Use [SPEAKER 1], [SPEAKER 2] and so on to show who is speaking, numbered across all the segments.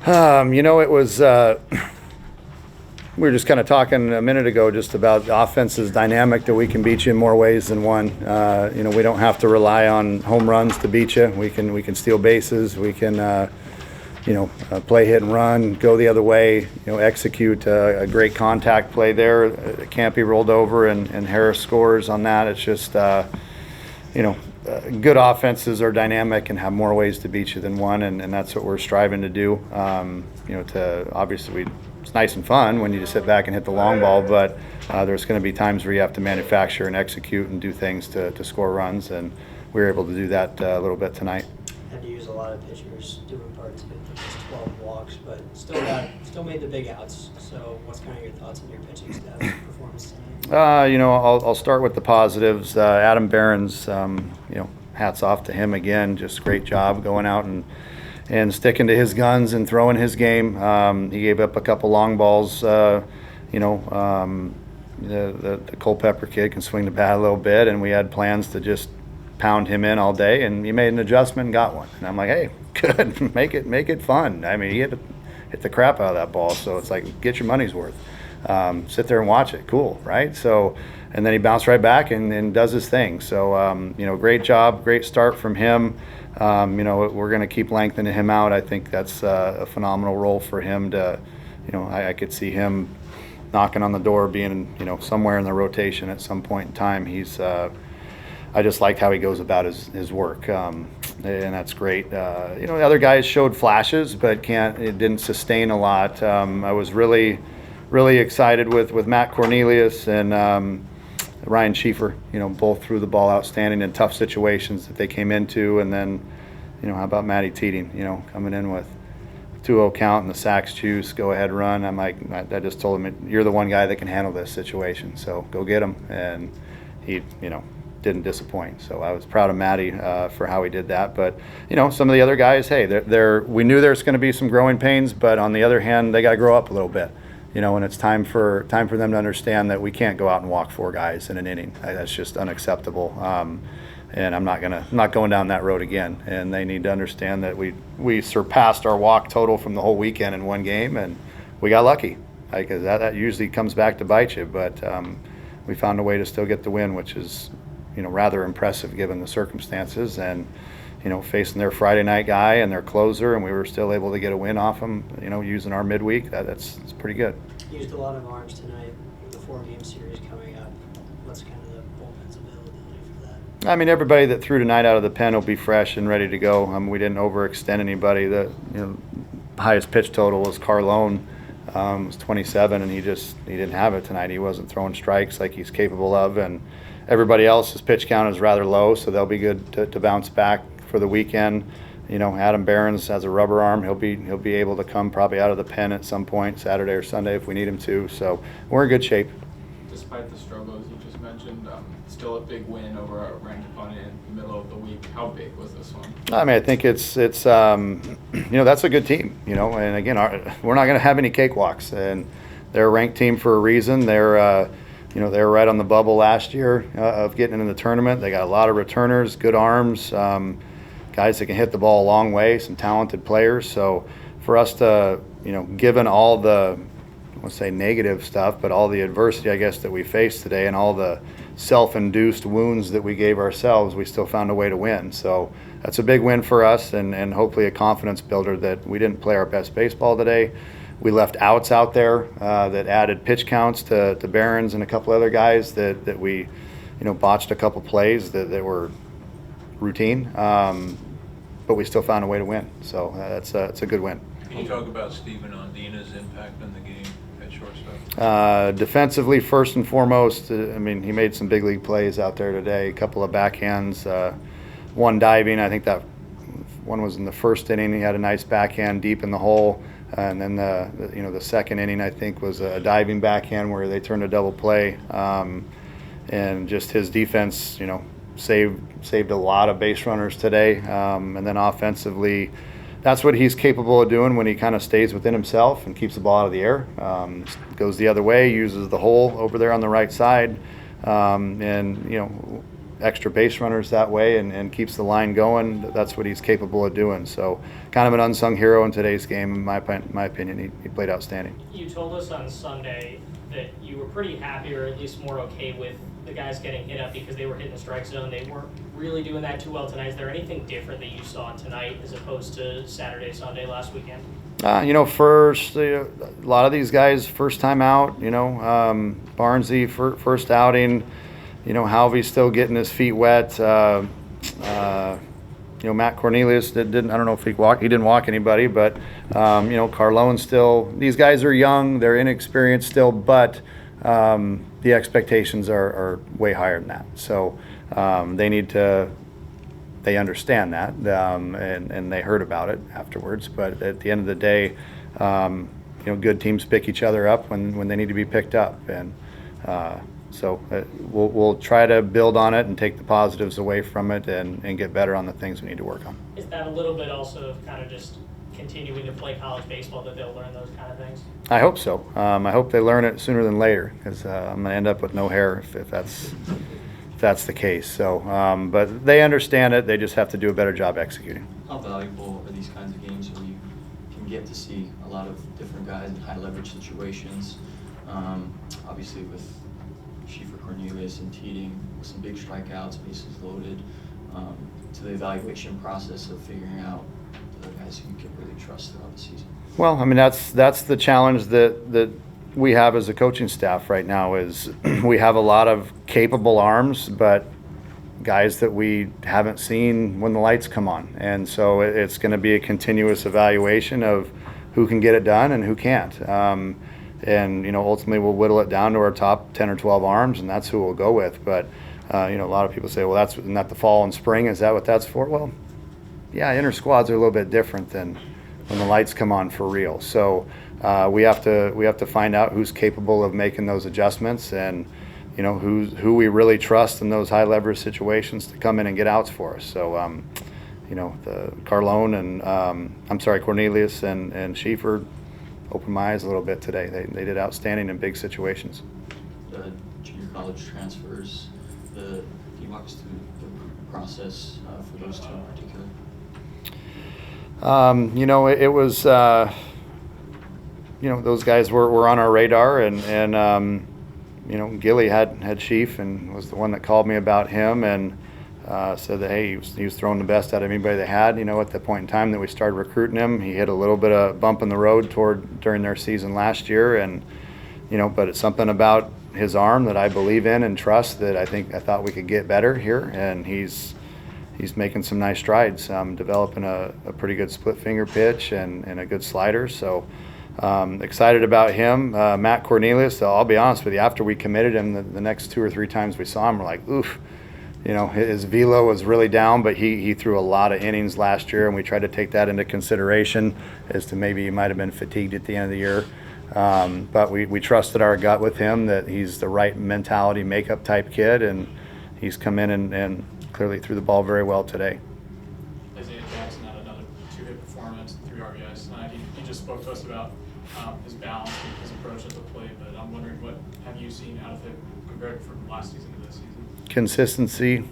[SPEAKER 1] It was, we were just kind of talking a minute ago just about the offense is dynamic, that we can beat you in more ways than one. We don't have to rely on home runs to beat you. We can steal bases. We can, play hit and run, go the other way, execute a great contact play there. It can't be rolled over, and Harris scores on that. It's just, good offenses are dynamic and have more ways to beat you than one, and that's what we're striving to do. It's nice and fun when you just sit back and hit the long ball, but there's going to be times where you have to manufacture and execute and do things to score runs, and we were able to do that a little bit tonight.
[SPEAKER 2] Had to use a lot of pitchers doing parts of it, just 12 walks, but still made the big outs. So what's kind of your thoughts on your pitching staff performance tonight?
[SPEAKER 1] I'll start with the positives. Adam Behrens, hats off to him again. Just great job going out and sticking to his guns and throwing his game. He gave up a couple long balls. The Culpepper kid can swing the bat a little bit, and we had plans to just pound him in all day, and he made an adjustment and got one. And I'm like, hey, good, make it fun. I mean, he had to hit the crap out of that ball, so it's like, get your money's worth. Sit there and watch it. Cool, right? So, and then he bounced right back and does his thing. So, great job, great start from him. We're going to keep lengthening him out. I think that's a phenomenal role for him to, I could see him knocking on the door, being, somewhere in the rotation at some point in time. He's, I just like how he goes about his work, and that's great. The other guys showed flashes, but it didn't sustain a lot. I was really excited with Matt Cornelius and Ryan Schieffer. Both threw the ball outstanding in tough situations that they came into, and then, how about Matty Teeting? Coming in with 2-0 count and the sacks juice, go ahead run. I'm like, I just told him, you're the one guy that can handle this situation, so go get him, and he, didn't disappoint. So I was proud of Matty for how he did that. But some of the other guys, hey, we knew there's going to be some growing pains, but on the other hand, they got to grow up a little bit. And it's time for them to understand that we can't go out and walk 4 guys in an inning. That's just unacceptable. And I'm not going down that road again. And they need to understand that we surpassed our walk total from the whole weekend in one game, and we got lucky. Because that usually comes back to bite you, but we found a way to still get the win, which is rather impressive given the circumstances, and facing their Friday night guy and their closer, and we were still able to get a win off them, using our midweek. It's pretty good.
[SPEAKER 2] Used a lot of arms tonight with the 4-game series coming up. What's kind of the bullpen's availability for that?
[SPEAKER 1] I mean, everybody that threw tonight out of the pen will be fresh and ready to go. We didn't overextend anybody. The highest pitch total was Carlone. Was 27, and he didn't have it tonight. He wasn't throwing strikes like he's capable of, and everybody else's pitch count is rather low, so they'll be good to bounce back for the weekend. Adam Behrens has a rubber arm. He'll be able to come probably out of the pen at some point, Saturday or Sunday if we need him to. So we're in good shape.
[SPEAKER 3] Despite the struggles you just mentioned, still a big win over a ranked opponent in the middle of the week. How big was this one? I
[SPEAKER 1] mean, I think it's that's a good team. And again, we're not going to have any cakewalks, and they're a ranked team for a reason. They're they were right on the bubble last year of getting into the tournament. They got a lot of returners, good arms, guys that can hit the ball a long way, some talented players. So for us to, given all the, I won't say negative stuff, but all the adversity, I guess, that we faced today and all the self-induced wounds that we gave ourselves, we still found a way to win. So that's a big win for us, and hopefully a confidence builder that we didn't play our best baseball today. We left outs out there that added pitch counts to Behrens and a couple other guys that we, botched a couple plays that were routine, but we still found a way to win. So it's a good win.
[SPEAKER 4] Can you talk about Steven Ondina's impact on the game at shortstop?
[SPEAKER 1] Defensively, first and foremost, he made some big league plays out there today. A couple of backhands, one diving. I think that one was in the first inning. He had a nice backhand deep in the hole. And then the second inning, I think, was a diving backhand where they turned a double play, and just his defense, saved a lot of base runners today. And then offensively, that's what he's capable of doing when he kind of stays within himself and keeps the ball out of the air. Goes the other way, uses the hole over there on the right side, and extra base runners that way and keeps the line going. That's what he's capable of doing. So kind of an unsung hero in today's game, in my opinion. He played outstanding.
[SPEAKER 5] You told us on Sunday that you were pretty happy, or at least more okay with the guys getting hit up because they were hitting the strike zone. They weren't really doing that too well tonight. Is there anything different that you saw tonight as opposed to Saturday, Sunday last weekend?
[SPEAKER 1] First, a lot of these guys, first time out, Barnesy, first outing, Halvey's still getting his feet wet. Matt Cornelius didn't, I don't know if he didn't walk anybody, but, Carlone still, these guys are young, they're inexperienced still, but the expectations are way higher than that. So they understand that, and they heard about it afterwards. But at the end of the day, good teams pick each other up when they need to be picked up, and so we'll try to build on it and take the positives away from it and get better on the things we need to work on.
[SPEAKER 5] Is that a little bit also of kind of just continuing to play college baseball that they'll learn those kind of things?
[SPEAKER 1] I hope so. I hope they learn it sooner than later, because I'm going to end up with no hair if that's the case. So, but they understand it. They just have to do a better job executing.
[SPEAKER 6] How valuable are these kinds of games where you can get to see a lot of different guys in high leverage situations? Obviously with Schiefer, Cornelius, and Teeding, with some big strikeouts, bases loaded, to the evaluation process of figuring out the guys who you can really trust throughout the season.
[SPEAKER 1] Well, I mean, that's the challenge that we have as a coaching staff right now. Is we have a lot of capable arms, but guys that we haven't seen when the lights come on, and so it's going to be a continuous evaluation of who can get it done and who can't. And ultimately we'll whittle it down to our top 10 or 12 arms, and that's who we'll go with. But a lot of people say, well, that's not the fall and spring. Is that what that's for? Well, yeah, inter squads are a little bit different than when the lights come on for real. So we have to find out who's capable of making those adjustments, and who we really trust in those high leverage situations to come in and get outs for us. So the Carlone and Cornelius and Schiefer opened my eyes a little bit today. They did outstanding in big situations.
[SPEAKER 6] The junior college transfers, can you walk us through the process for those two in particular?
[SPEAKER 1] It was, those guys were on our radar, and Gilly had Chief and was the one that called me about him, and said that, hey, he was throwing the best out of anybody they had. At the point in time that we started recruiting him, he hit a little bit of bump in the road during their season last year, and but it's something about his arm that I believe in and trust, that I thought we could get better here, and he's making some nice strides, developing a pretty good split finger pitch and a good slider. So excited about him. Matt Cornelius, I'll be honest with you, after we committed him, the next 2 or 3 times we saw him, we're like, oof. His velo was really down, but he threw a lot of innings last year, and we tried to take that into consideration as to maybe he might have been fatigued at the end of the year. But we trusted our gut with him that he's the right mentality, makeup type kid, and he's come in and clearly threw the ball very well today.
[SPEAKER 3] Isaiah Jackson had another 2-hit performance, 3 RBIs tonight. He just spoke to us about his balance and his approach at the plate, but I'm wondering, what have you seen out of him compared from last season to this season?
[SPEAKER 1] Consistency,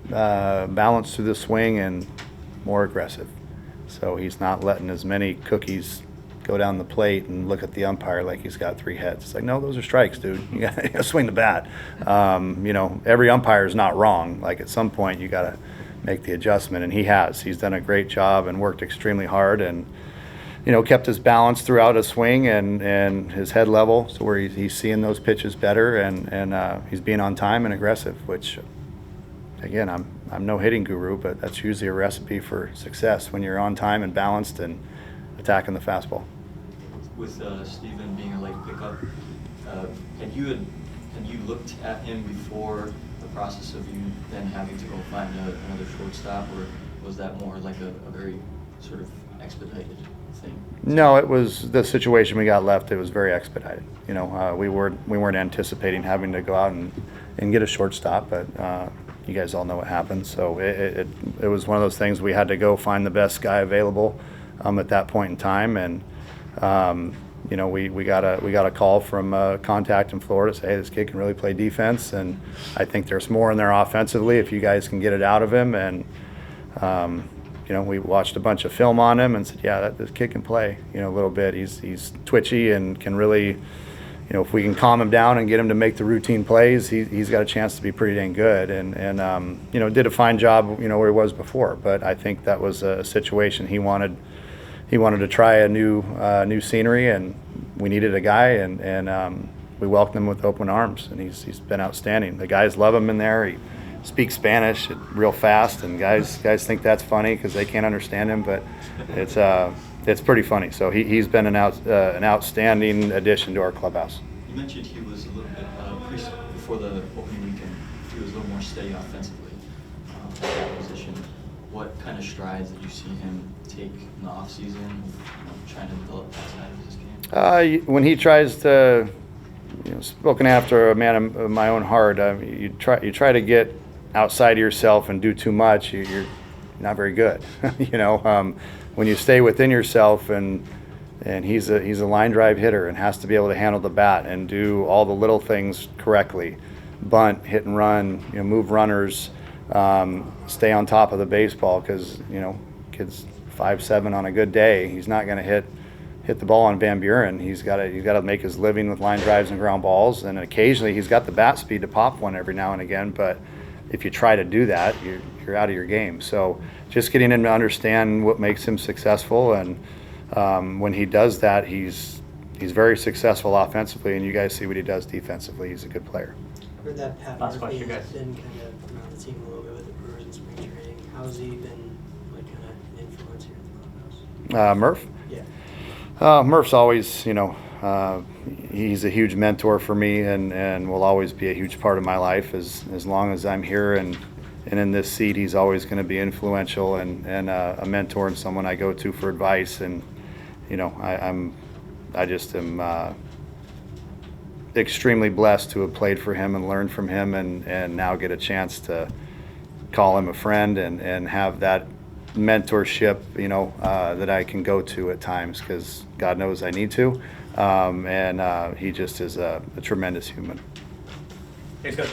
[SPEAKER 1] balance through the swing, and more aggressive. So he's not letting as many cookies go down the plate and look at the umpire like he's got 3 heads. It's like, no, those are strikes, dude. You gotta swing the bat. Every umpire is not wrong. Like, at some point you gotta make the adjustment, and he has. He's done a great job and worked extremely hard, and kept his balance throughout his swing and his head level, so where he's seeing those pitches better, and he's being on time and aggressive, which, again, I'm no hitting guru, but that's usually a recipe for success when you're on time and balanced and attacking the fastball.
[SPEAKER 6] With Steven being a late pickup, had you looked at him before the process of you then having to go find another shortstop, or was that more like a very sort of expedited thing?
[SPEAKER 1] No, it was the situation we got left. It was very expedited. We weren't anticipating having to go out and get a shortstop, but you guys all know what happened. So it was one of those things we had to go find the best guy available at that point in time, and you know, we got a call from contact in Florida, say, hey, this kid can really play defense, and I think there's more in there offensively if you guys can get it out of him. And you know, we watched a bunch of film on him and said, yeah, this kid can play, you know, a little bit. He's twitchy and can really, you know, if we can calm him down and get him to make the routine plays, he's got a chance to be pretty dang good. And you know, did a fine job, you know, where he was before. But I think that was a situation he wanted to try a new scenery, and we needed a guy, and we welcomed him with open arms, and he's been outstanding. The guys love him in there. He speaks Spanish real fast, and guys think that's funny because they can't understand him, but it's pretty funny. So he's been an outstanding addition to our clubhouse.
[SPEAKER 6] You mentioned he was a little bit before the opening weekend. He was a little more steady offensively at that position. What kind of strides did you see him take in the offseason, you know, trying to develop that side of his game?
[SPEAKER 1] When he tries to, you know, spoken after a man of my own heart, you try to get outside of yourself and do too much, you're not very good. You know, when you stay within yourself, and he's a line drive hitter and has to be able to handle the bat and do all the little things correctly, bunt, hit and run, you know, move runners, stay on top of the baseball, because, you know, kid's 5'7" on a good day, he's not going to hit the ball on Van Buren. He's got to make his living with line drives and ground balls, and occasionally he's got the bat speed to pop one every now and again, but if you try to do that, you're out of your game. So just getting him to understand what makes him successful, and when he does that, he's very successful offensively, and you guys see what he does defensively. He's a good player.
[SPEAKER 2] Heard that Pat
[SPEAKER 5] Last
[SPEAKER 2] Murphy
[SPEAKER 5] question,
[SPEAKER 2] has
[SPEAKER 5] guys.
[SPEAKER 2] been kind of around the team a little bit with the Brewers in spring training. How's he been, like, kind of an influence here at the clubhouse?
[SPEAKER 1] Murph?
[SPEAKER 2] Yeah.
[SPEAKER 1] Murph's always, you know, he's a huge mentor for me, and will always be a huge part of my life as long as I'm here and in this seat. He's always going to be influential and a mentor and someone I go to for advice. And you know, I just am extremely blessed to have played for him and learned from him, and now get a chance to call him a friend and have that mentorship, you know, that I can go to at times, because God knows I need to. And he just is a tremendous human.
[SPEAKER 3] Thanks, Coach.